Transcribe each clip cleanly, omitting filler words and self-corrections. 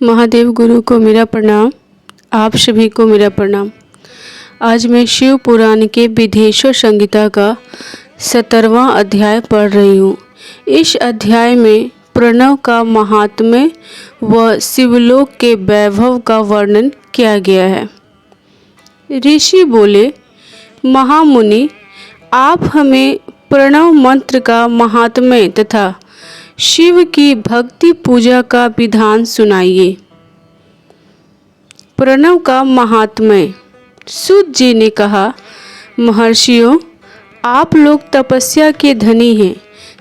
महादेव गुरु को मेरा प्रणाम। आप सभी को मेरा प्रणाम। आज मैं शिव पुराण के विधेश्वर संहिता का 17वां अध्याय पढ़ रही हूँ। इस अध्याय में प्रणव का महात्म्य व शिवलोक के वैभव का वर्णन किया गया है। ऋषि बोले, महामुनि, आप हमें प्रणव मंत्र का महात्म्य तथा शिव की भक्ति पूजा का विधान सुनाइए। प्रणव का महात्म्य। सूत जी ने कहा, महर्षियों, आप लोग तपस्या के धनी हैं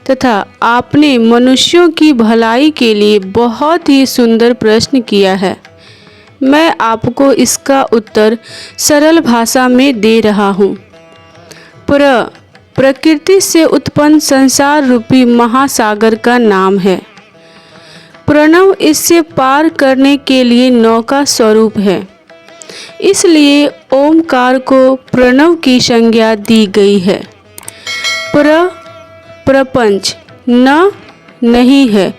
तथा आपने मनुष्यों की भलाई के लिए बहुत ही सुंदर प्रश्न किया है। मैं आपको इसका उत्तर सरल भाषा में दे रहा हूँ। प्रकृति से उत्पन्न संसार रूपी महासागर का नाम है। प्रणव इससे पार करने के लिए नौका स्वरूप है। इसलिए ओमकार को प्रणव की संज्ञा दी गई है। प्रपंच नहीं है,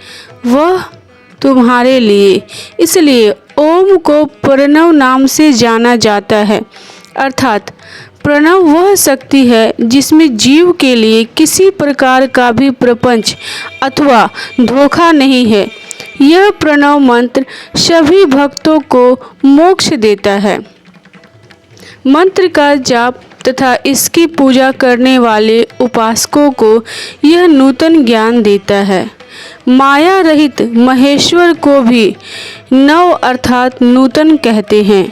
वह तुम्हारे लिए, इसलिए ओम को प्रणव नाम से जाना जाता है। अर्थात प्रणव वह शक्ति है जिसमें जीव के लिए किसी प्रकार का भी प्रपंच अथवा धोखा नहीं है। यह प्रणव मंत्र सभी भक्तों को मोक्ष देता है। मंत्र का जाप तथा इसकी पूजा करने वाले उपासकों को यह नूतन ज्ञान देता है। माया रहित महेश्वर को भी नव अर्थात नूतन कहते हैं।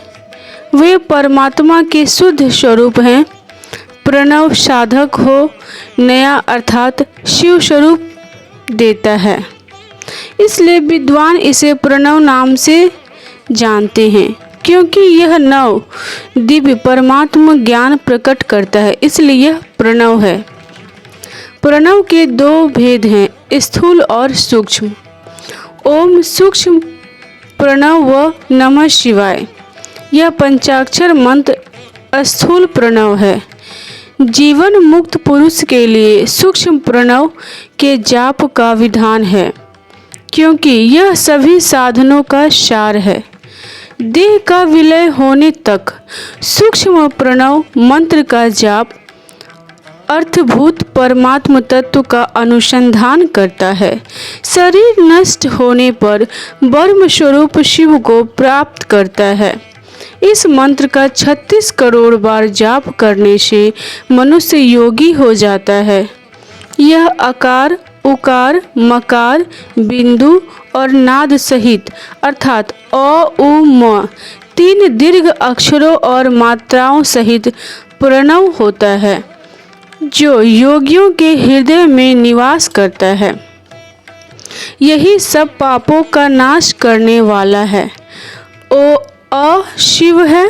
वे परमात्मा के शुद्ध स्वरूप हैं। प्रणव साधक हो नया अर्थात शिव स्वरूप देता है। इसलिए विद्वान इसे प्रणव नाम से जानते हैं, क्योंकि यह नव दिव्य परमात्मा ज्ञान प्रकट करता है, इसलिए यह प्रणव है। प्रणव के दो भेद हैं, स्थूल और सूक्ष्म। ओम सूक्ष्म प्रणव व नमः शिवाय, यह पंचाक्षर मंत्र स्थूल प्रणव है। जीवन मुक्त पुरुष के लिए सूक्ष्म प्रणव के जाप का विधान है, क्योंकि यह सभी साधनों का सार है। देह का विलय होने तक सूक्ष्म प्रणव मंत्र का जाप अर्थभूत परमात्म तत्व का अनुसंधान करता है। शरीर नष्ट होने पर ब्रह्म स्वरूप शिव को प्राप्त करता है। इस मंत्र का 36 करोड़ बार जाप करने से मनुष्य योगी हो जाता है। यह आकार, उकार, मकार, बिंदु और नाद सहित अर्थात अ, उ, म 3 दीर्घ अक्षरों और मात्राओं सहित प्रणव होता है, जो योगियों के हृदय में निवास करता है। यही सब पापों का नाश करने वाला है। शिव है,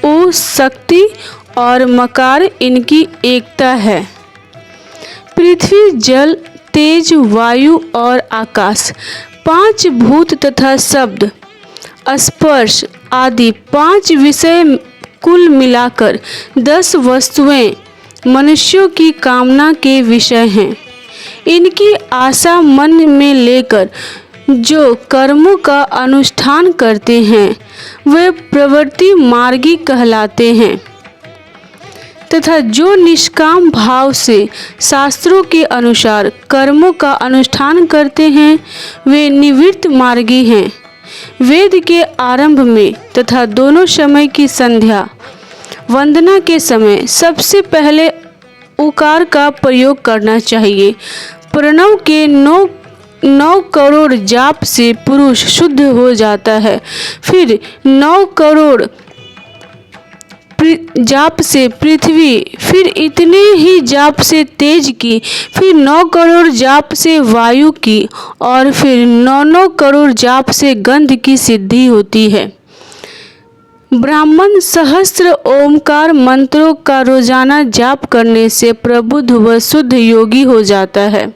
ओ शक्ति और मकार इनकी एकता है। पृथ्वी, जल, तेज, वायु और आकाश 5 भूत तथा शब्द, स्पर्श आदि 5 विषय कुल मिलाकर 10 वस्तुएं मनुष्यों की कामना के विषय हैं। इनकी आशा मन में लेकर जो कर्मों का अनुष्ठान करते हैं वे प्रवृत्ति मार्गी कहलाते हैं, तथा जो निष्काम भाव से शास्त्रों के अनुसार कर्मों का अनुष्ठान करते हैं वे निवृत्त मार्गी हैं। वेद के आरंभ में तथा दोनों समय की संध्या वंदना के समय सबसे पहले उकार का प्रयोग करना चाहिए। प्रणव के 9 करोड़ जाप से पुरुष शुद्ध हो जाता है। फिर 9 करोड़ जाप से पृथ्वी, फिर इतने ही जाप से तेज की, फिर 9 करोड़ जाप से वायु की और फिर 9 करोड़ जाप से गंध की सिद्धि होती है। ब्राह्मण सहस्त्र ओमकार मंत्रों का रोजाना जाप करने से प्रबुद्ध व शुद्ध योगी हो जाता है।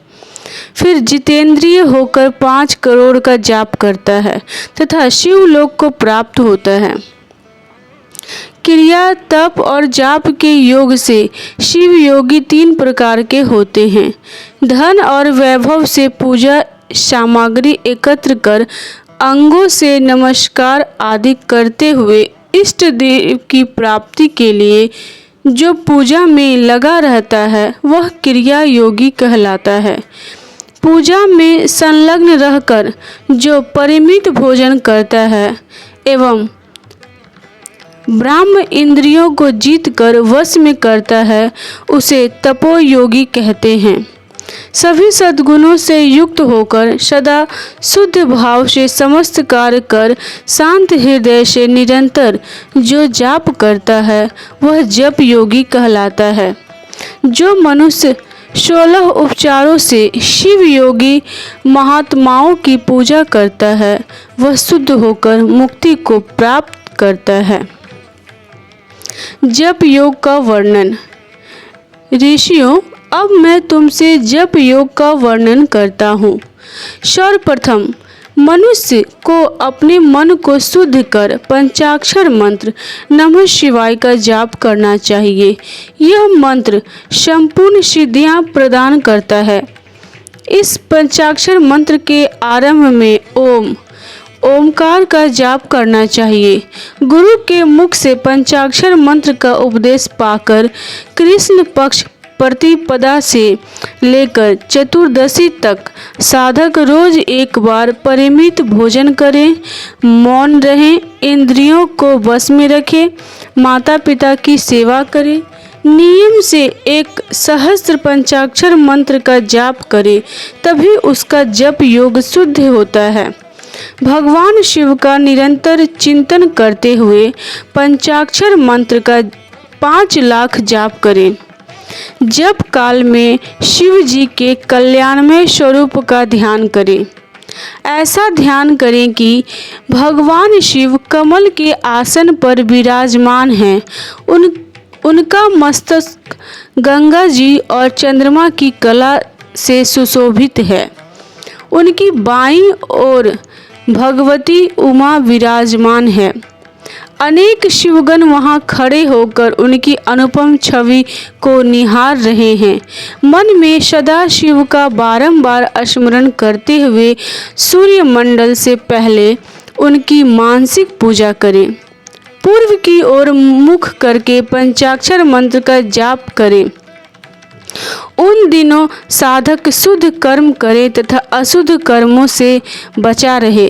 फिर जितेंद्रिय होकर 5 करोड़ का जाप करता है तथा शिवलोक को प्राप्त होता है। क्रिया, तप और जाप के योग से शिव योगी 3 प्रकार के होते हैं। धन और वैभव से पूजा सामग्री एकत्र कर अंगों से नमस्कार आदि करते हुए इष्ट देव की प्राप्ति के लिए जो पूजा में लगा रहता है वह क्रिया योगी कहलाता है। पूजा में संलग्न रहकर जो परिमित भोजन करता है एवं ब्रह्म इंद्रियों को जीत कर वश में करता है उसे तपोयोगी कहते हैं। सभी सद्गुणों से युक्त होकर सदा शुद्ध भाव से समस्त कार्य कर शांत हृदय से निरंतर जो जाप करता है वह जप योगी कहलाता है। जो मनुष्य 16 उपचारों से शिव योगी महात्माओं की पूजा करता है वह शुद्ध होकर मुक्ति को प्राप्त करता है। जप योग का वर्णन। ऋषियों, अब मैं तुमसे जप योग का वर्णन करता हूँ। सर्वप्रथम मनुष्य को अपने मन को शुद्ध कर पंचाक्षर मंत्र नमः शिवाय का जाप करना चाहिए। यह मंत्र संपूर्ण सिद्धियां प्रदान करता है। इस पंचाक्षर मंत्र के आरंभ में ओमकार का जाप करना चाहिए। गुरु के मुख से पंचाक्षर मंत्र का उपदेश पाकर कृष्ण पक्ष प्रतिपदा से लेकर चतुर्दशी तक साधक रोज एक बार परिमित भोजन करें, मौन रहें, इंद्रियों को वश में रखें, माता पिता की सेवा करें, नियम से एक सहस्त्र पंचाक्षर मंत्र का जाप करें, तभी उसका जप योग शुद्ध होता है। भगवान शिव का निरंतर चिंतन करते हुए पंचाक्षर मंत्र का 5 लाख जाप करें। जप काल में शिव जी के कल्याणमय स्वरूप का ध्यान करें। ऐसा ध्यान करें कि भगवान शिव कमल के आसन पर विराजमान हैं। उनका मस्तक गंगा जी और चंद्रमा की कला से सुशोभित है। उनकी बाईं ओर भगवती उमा विराजमान है। अनेक शिवगण वहां खड़े होकर उनकी अनुपम छवि को निहार रहे हैं। मन में सदा शिव का बारंबार स्मरण करते हुए सूर्य मंडल से पहले उनकी मानसिक पूजा करें। पूर्व की ओर मुख करके पंचाक्षर मंत्र का जाप करें। उन दिनों साधक शुद्ध कर्म करे तथा अशुद्ध कर्मों से बचा रहे।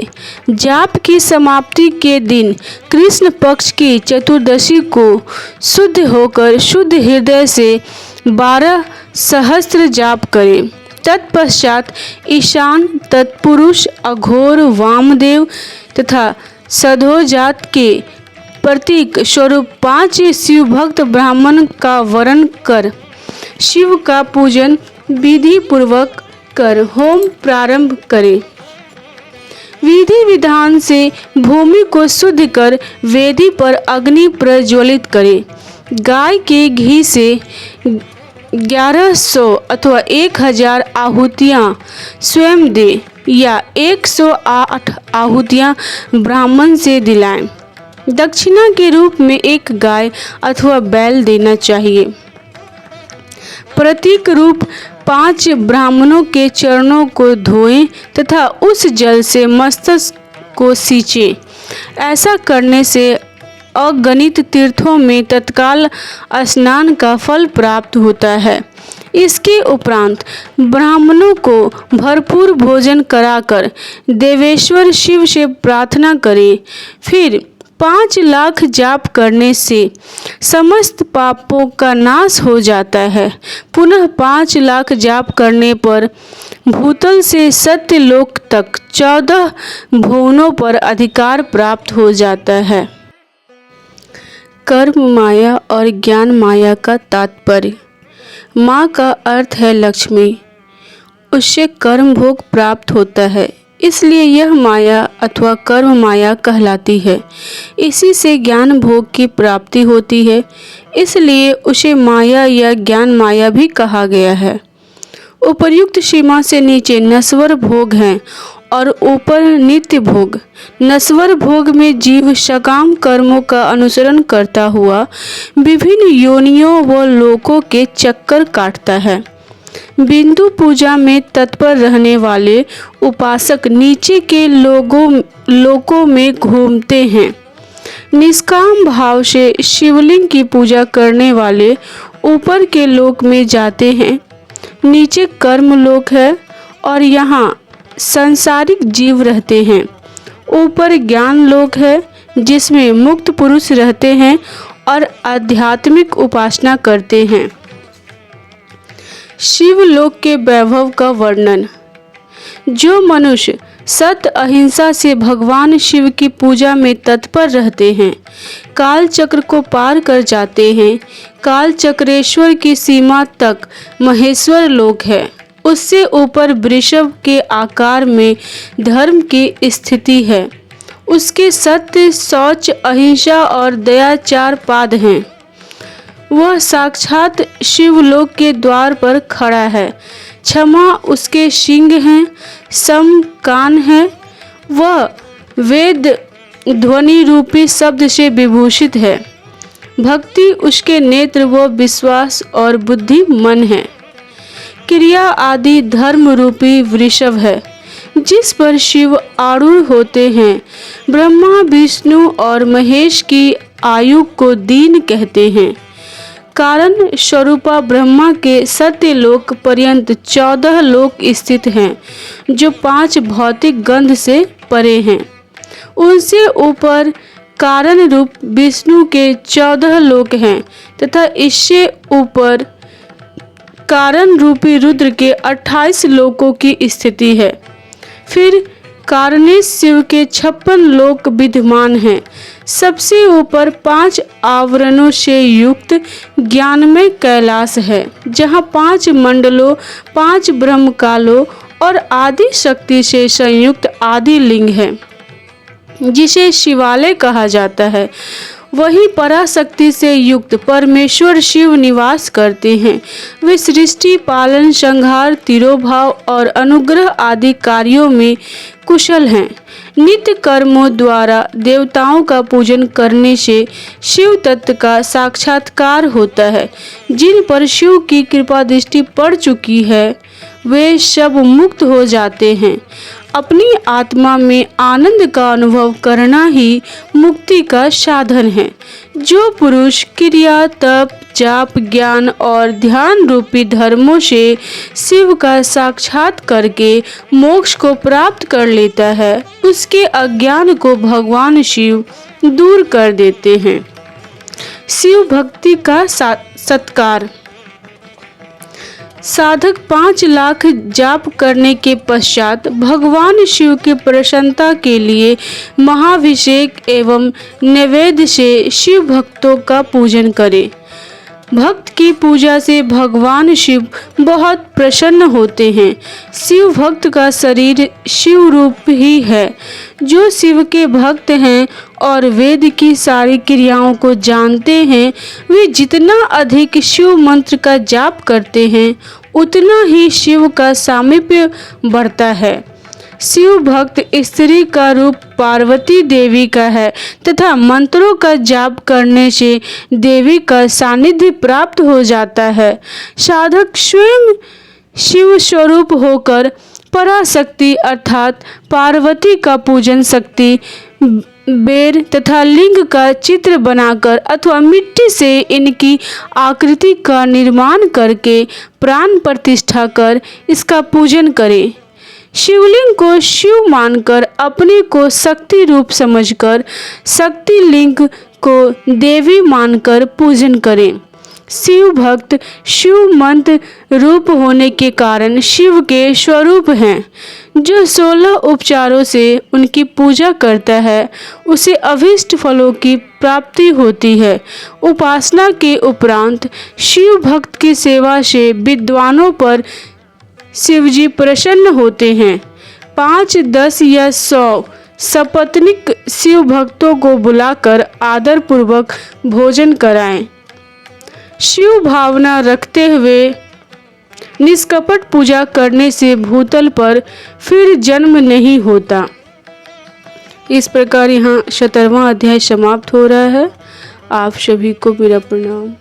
जाप की समाप्ति के दिन कृष्ण पक्ष की चतुर्दशी को शुद्ध होकर शुद्ध हृदय से 12 सहस्त्र जाप करें। तत्पश्चात ईशान, तत्पुरुष, अघोर, वामदेव तथा सधोजात के प्रतीक स्वरूप 5 शिव भक्त ब्राह्मण का वरण कर शिव का पूजन विधि पूर्वक कर होम प्रारंभ करें। विधि विधान से भूमि को शुद्ध कर वेदी पर अग्नि प्रज्वलित करें। गाय के घी से 1100 अथवा 1000 आहुतियाँ स्वयं दे या 108 आहुतियाँ ब्राह्मण से दिलाएं। दक्षिणा के रूप में एक गाय अथवा बैल देना चाहिए। प्रतीक रूप 5 ब्राह्मणों के चरणों को धोएं तथा उस जल से मस्तक को सींचें। ऐसा करने से अगणित तीर्थों में तत्काल स्नान का फल प्राप्त होता है। इसके उपरांत ब्राह्मणों को भरपूर भोजन कराकर देवेश्वर शिव से प्रार्थना करें। फिर 5 लाख जाप करने से समस्त पापों का नाश हो जाता है। पुनः 5 लाख जाप करने पर भूतल से सत्यलोक तक 14 भुवनों पर अधिकार प्राप्त हो जाता है। कर्म माया और ज्ञान माया का तात्पर्य। माँ का अर्थ है लक्ष्मी। उससे कर्म भोग प्राप्त होता है, इसलिए यह माया अथवा कर्म माया कहलाती है। इसी से ज्ञान भोग की प्राप्ति होती है, इसलिए उसे माया या ज्ञान माया भी कहा गया है। उपर्युक्त सीमा से नीचे नश्वर भोग हैं और ऊपर नित्य भोग। नश्वर भोग में जीव सकाम कर्मों का अनुसरण करता हुआ विभिन्न योनियों व लोकों के चक्कर काटता है। बिंदु पूजा में तत्पर रहने वाले उपासक नीचे के लोकों में घूमते हैं। निष्काम भाव से शिवलिंग की पूजा करने वाले ऊपर के लोक में जाते हैं। नीचे कर्म लोक है और यहाँ सांसारिक जीव रहते हैं। ऊपर ज्ञान लोक है जिसमें मुक्त पुरुष रहते हैं और आध्यात्मिक उपासना करते हैं। शिवलोक के वैभव का वर्णन। जो मनुष्य सत्य अहिंसा से भगवान शिव की पूजा में तत्पर रहते हैं, काल चक्र को पार कर जाते हैं। काल चक्रेश्वर की सीमा तक महेश्वर लोक है। उससे ऊपर वृषभ के आकार में धर्म की स्थिति है। उसके सत्य, शौच, अहिंसा और दया 4 पाद हैं। वह साक्षात शिवलोक के द्वार पर खड़ा है। क्षमा उसके सिंह हैं, सम कान है। वह वेद ध्वनि रूपी शब्द से विभूषित है। भक्ति उसके नेत्र व विश्वास और बुद्धि मन है। क्रिया आदि धर्म रूपी वृषभ है जिस पर शिव आरूढ़ होते हैं। ब्रह्मा, विष्णु और महेश की आयु को दीन कहते हैं। कारण स्वरूपा ब्रह्मा के सत्यलोक पर्यंत 14 लोक स्थित हैं जो 5 भौतिक गंध से परे हैं। उनसे ऊपर कारण रूप विष्णु के 14 लोक हैं तथा इससे ऊपर कारण रूपी रुद्र के 28 लोकों की स्थिति है। फिर कारणेश शिव के 56 लोक विद्यमान हैं। सबसे ऊपर 5 आवरणों से युक्त ज्ञानमय कैलाश है जहाँ 5 मंडलों, 5 ब्रह्मकालों और आदि शक्ति से संयुक्त आदि लिंग है जिसे शिवालय कहा जाता है। वही पराशक्ति से युक्त परमेश्वर शिव निवास करते हैं। वे सृष्टि, पालन, संहार, तिरोभाव और अनुग्रह आदि कार्यों में कुशल हैं। नित्य कर्मों द्वारा देवताओं का पूजन करने से शिव तत्व का साक्षात्कार होता है। जिन पर शिव की कृपा दृष्टि पड़ चुकी है वे सब मुक्त हो जाते हैं। अपनी आत्मा में आनंद का अनुभव करना ही मुक्ति का साधन है। जो पुरुष क्रिया, तप, जाप, ज्ञान और ध्यान रूपी धर्मों से शिव का साक्षात करके मोक्ष को प्राप्त कर लेता है उसके अज्ञान को भगवान शिव दूर कर देते हैं। शिव भक्ति का सत्कार। साधक 5 लाख जाप करने के पश्चात भगवान शिव की प्रसन्नता के लिए महाभिषेक एवं नैवेद्य से शिव भक्तों का पूजन करे। भक्त की पूजा से भगवान शिव बहुत प्रसन्न होते हैं। शिव भक्त का शरीर शिव रूप ही है। जो शिव के भक्त हैं और वेद की सारी क्रियाओं को जानते हैं वे जितना अधिक शिव मंत्र का जाप करते हैं उतना ही शिव का सामीप्य बढ़ता है। शिव भक्त स्त्री का रूप पार्वती देवी का है तथा मंत्रों का जाप करने से देवी का सानिध्य प्राप्त हो जाता है। साधक स्वयं शिव स्वरूप होकर पराशक्ति अर्थात पार्वती का पूजन शक्ति, बेर तथा लिंग का चित्र बनाकर अथवा मिट्टी से इनकी आकृति का निर्माण करके प्राण प्रतिष्ठा कर इसका पूजन करे। शिवलिंग को शिव मानकर अपने को शक्ति रूप समझकर शक्ति लिंग को देवी मानकर पूजन करें। शिव भक्त शिव मंत्र रूप होने के कारण शिव के स्वरूप हैं। जो 16 उपचारों से उनकी पूजा करता है उसे अभीष्ट फलों की प्राप्ति होती है। उपासना के उपरांत शिव भक्त की सेवा से विद्वानों पर शिवजी प्रसन्न होते हैं। 5, 10 या 100 सपत्नीक शिव भक्तों को बुलाकर आदर पूर्वक भोजन कराएं। शिव भावना रखते हुए निष्कपट पूजा करने से भूतल पर फिर जन्म नहीं होता। इस प्रकार यहाँ 17वां अध्याय समाप्त हो रहा है। आप सभी को मेरा प्रणाम।